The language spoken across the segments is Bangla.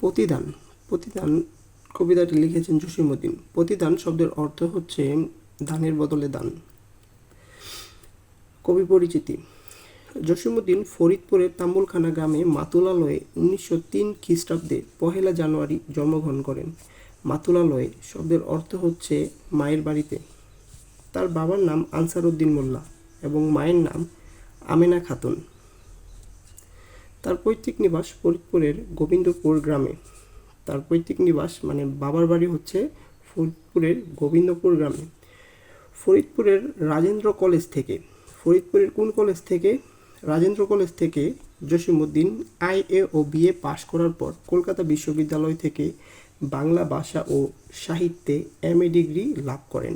প্রতিদান প্রতিদান কবিতাটি লিখেছেন জসীমউদ্দীন। প্রতিদান শব্দের অর্থ হচ্ছে দানের বদলে দান। কবি পরিচিতি। জসীমউদ্দীন ফরিদপুরের তাম্বুলখানা গ্রামে মাতুলালয়ে 1903 খ্রিস্টাব্দে 1 জানুয়ারি জন্মগ্রহণ করেন। মাতুলালয় শব্দের অর্থ হচ্ছে মায়ের বাড়িতে। তার বাবার নাম আনসার উদ্দিন মোল্লা এবং মায়ের নাম আমেনা খাতুন। তার পৈতৃক নিবাস ফরিদপুরের গোবিন্দপুর গ্রামে। তার পৈতৃক নিবাস মানে বাবার বাড়ি হচ্ছে ফরিদপুরের গোবিন্দপুর গ্রামে। ফরিদপুরের রাজেন্দ্র কলেজ থেকে, ফরিদপুরের কোন কলেজ থেকে? রাজেন্দ্র কলেজ থেকে জসীমউদ্দীন আইএ ও বিএ পাশ করার পর কলকাতা বিশ্ববিদ্যালয় থেকে বাংলা ভাষা ও সাহিত্যে এমএ ডিগ্রি লাভ করেন।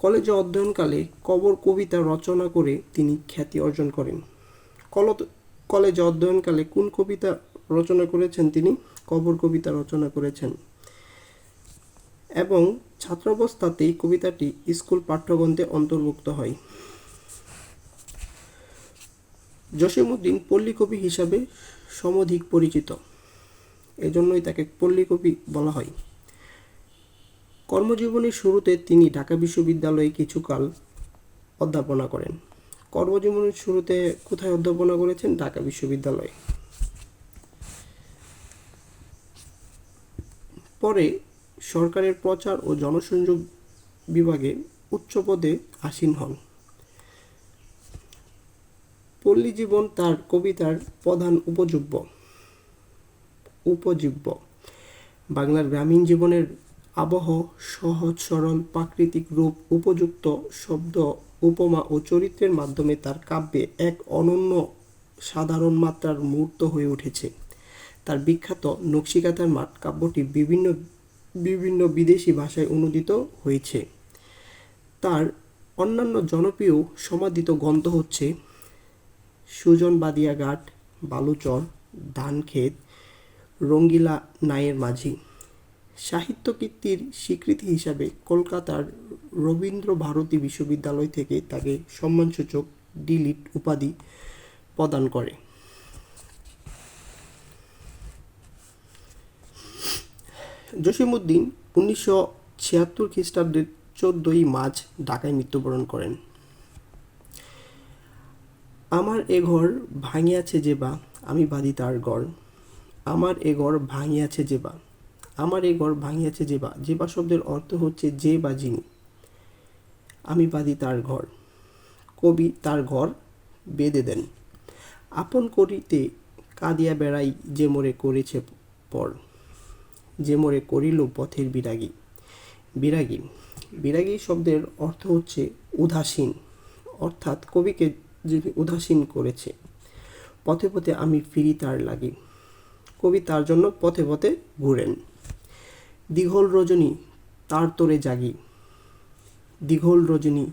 কলেজে অধ্যয়নকালে কবর কবিতা রচনা করে তিনি খ্যাতি অর্জন করেন। কলেজে অধ্যয়নকালে কোন কবিতা রচনা করেছেন? তিনি কবর কবিতা রচনা করেছেন এবং ছাত্রাবস্থাতেই কবিতাটি স্কুল পাঠ্যগ্রন্থে অন্তর্ভুক্ত হয়। জসীমউদ্দীন পল্লী কবি হিসাবে সমধিক পরিচিত, এজন্যই তাকে পল্লী কবি বলা হয়। কর্মজীবনের শুরুতে তিনি ঢাকা বিশ্ববিদ্যালয়ে কিছুকাল অধ্যাপনা করেন। কর্মজীবনের শুরুতে কোথায় অধ্যাপনা করেছেন? ঢাকা বিশ্ববিদ্যালয়ে। পরে সরকারের প্রচার ও জনসংযোগ বিভাগে উচ্চ পদে আসীন হন। পল্লী জীবন তার কবিতার প্রধান উপজীব্য। বাংলার গ্রামীণ জীবনের আবহ, সহজ সরল প্রাকৃতিক রূপ, উপযুক্ত শব্দ, উপমা ও চরিত্রের মাধ্যমে তার কাব্যে এক অনন্য সাধারণ মাত্রার মূর্ত হয়ে উঠেছে। তার বিখ্যাত নকশিকাঁথার মাঠ কাব্যটি বিভিন্ন বিদেশি ভাষায় অনূদিত হয়েছে। তার অন্যান্য জনপ্রিয় সমাদিত গ্রন্থ হচ্ছে সুজন বাদিয়া ঘাট, বালুচর, ধানক্ষেত, রঙ্গিলা নায়ের মাঝি। সাহিত্য কীর্তির স্বীকৃতি হিসাবে কলকাতার রবীন্দ্র ভারতী বিশ্ববিদ্যালয় থেকে তাকে সম্মানসূচক ডি.লিট উপাধি প্রদান করে। জসীমউদ্দীন 1976 খ্রিস্টাব্দের 14 মার্চ ঢাকায় মৃত্যুবরণ করেন। আমার এ ঘর ভাঙিয়াছে যে বা, আমি বাঁধি তার ঘর। আমার এ ঘর ভাঙিয়াছে যে বা, আমার এ ঘর ভাঙিয়াছে যে বা। যে বা শব্দের অর্থ হচ্ছে যে বা যিনি। আমি বাঁধি তার ঘর। কবি তার ঘর বেঁধে দেন। আপন করিতে কাঁদিয়া বেড়াই, যে মোরে করেছে পর। যে মোরে করিল পথের বিরাগী। বিরাগী শব্দের অর্থ হচ্ছে উদাসীন, অর্থাৎ কবিকে যিনি উদাসীন করেছে। পথে পথে আমি ফিরি তার লাগি। কবি তার জন্য পথে পথে ঘুরেন। দীঘল রজনী তার তোরে জাগি। দীঘল রজনী,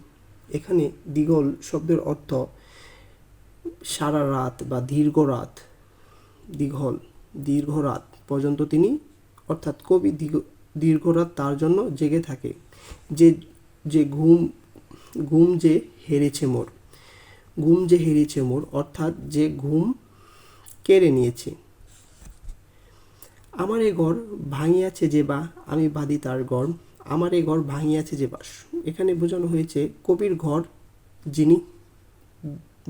এখানে দীঘল শব্দের অর্থ সারা রাত বা দীর্ঘ রাত। দীর্ঘ রাত পর্যন্ত তিনি, অর্থাৎ কবি দীর্ঘ রাত তার জন্য জেগে থাকে। যে ঘুম যে হেরেছে মোর। ঘুম যে হেরেছে মোর, অর্থাৎ যে ঘুম কেড়ে নিয়েছে। আমার এ ঘর ভাঙিয়াছে যে বা, আমি বাঁধি তার ঘর। আমার এ ঘর ভাঙিয়াছে যে বা, এখানে বোঝানো হয়েছে কবির ঘর যিনি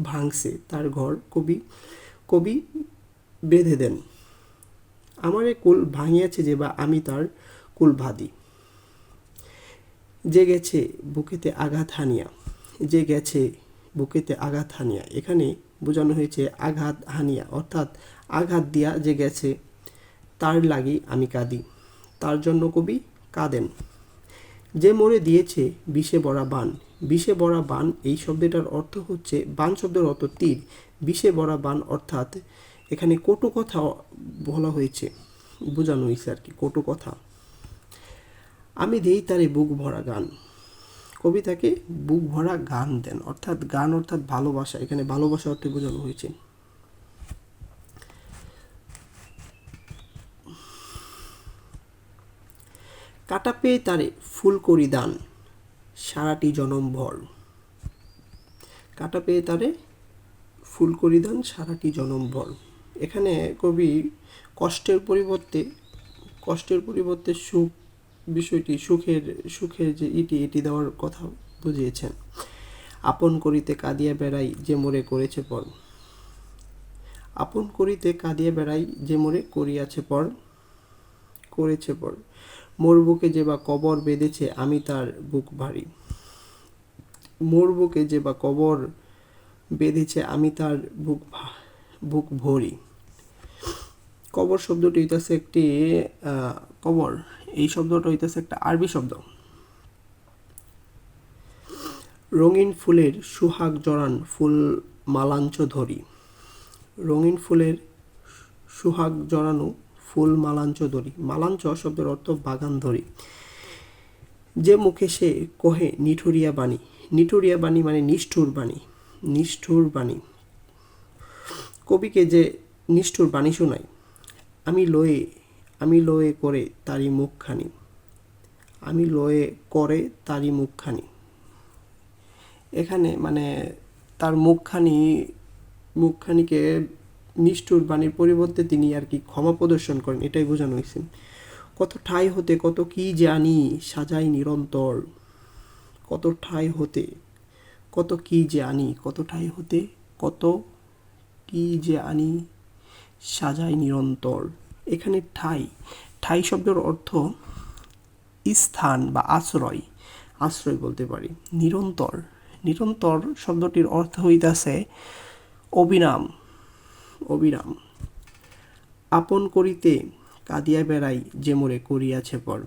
ভাঙছে তার ঘর কবি বেঁধে দেন। আমার এ কুল ভাঙিয়াছে যে বা, আমি তার কুল বাঁধি। যে গেছে বুকেতে আঘাত হানিয়া। যে গেছে বুকেতে আঘাত হানিয়া, এখানে বোঝানো হয়েছে আঘাত হানিয়া, অর্থাৎ আঘাত দিয়া যে গেছে তার লাগি আমি কাঁদি। তার জন্য কবি কাঁদেন। যে মোরে দিয়েছে বিষে ভরা বাণ। বিষে ভরা বাণ, এই শব্দটার অর্থ হচ্ছে, বাণ শব্দের অর্থ তীর। বিষে ভরা বাণ অর্থাৎ এখানে কটু কথা বলা হয়েছে, বোঝানো হয়েছে আর কি, কটু কথা। আমি দেই তারে বুক ভরা গান। কবি তাকে বুক ভরা গান দেন, অর্থাৎ গান অর্থাৎ ভালোবাসা, এখানে ভালোবাসা অর্থে বোঝানো হয়েছে। কাটা পেয়ে তারে ফুল করি দান, সারাটি জনম ভর। কাটা পেয়ে তারে ফুল করি দান, সারাটি জনম ভর, এখানে কবি কষ্টের পরিবর্তে সুখ বিষয়টি সুখের যে এটি দেওয়ার কথা বুঝিয়েছেন। আপন করিতে কাঁদিয়া বেড়াই যে মোরে করেছে পর। আপন করিতে কাঁদিয়া বেড়াই যে মোরে করেছে পর। মোর বুকে যে বা কবর বেঁধেছে আমি তার বুক ভারী। মোর বুকে যে বা কবর বেঁধেছে আমি তার বুক ভরি। কবর শব্দটি হইতেছে একটি কবর এই শব্দটা হইতেছে একটা আরবি শব্দ। রঙিন ফুলের সুহাগ জড়ান ফুল মালাঞ্চ ধরি। রঙিন ফুলের সুহাগ জড়ানো ফুল মালাঞ্চ ধরি। মালাঞ্চ শব্দের অর্থ বাগান ধরি। যে মুখে সে কহে নিঠুরিয়া বাণী। নিঠুরিয়া বাণী মানে নিষ্ঠুর বাণী। কবিকে যে নিষ্ঠুর বাণী শোনায়। আমি লয়ে করে তারি মুখখানি। এখানে মানে তার মুখখানিকে নিষ্ঠুর বাণীর পরিবর্তে তিনি আর কি ক্ষমা প্রদর্শন করেন, এটাই বোঝানো হয়েছে। কত ঠাই হতে কত কি জানি সাজাই নিরন্তর। কত ঠাই হতে কত কি যে আনি সাজাই নিরন্তর। এখানে ঠাই শব্দের অর্থ স্থান বা আশ্রয় বলতে পারি। নিরন্তর শব্দটির অর্থ হইতাছে অবিরাম। আপন করিতে কাঁদিয়া বেড়াই যে মোরে করিয়াছে পর।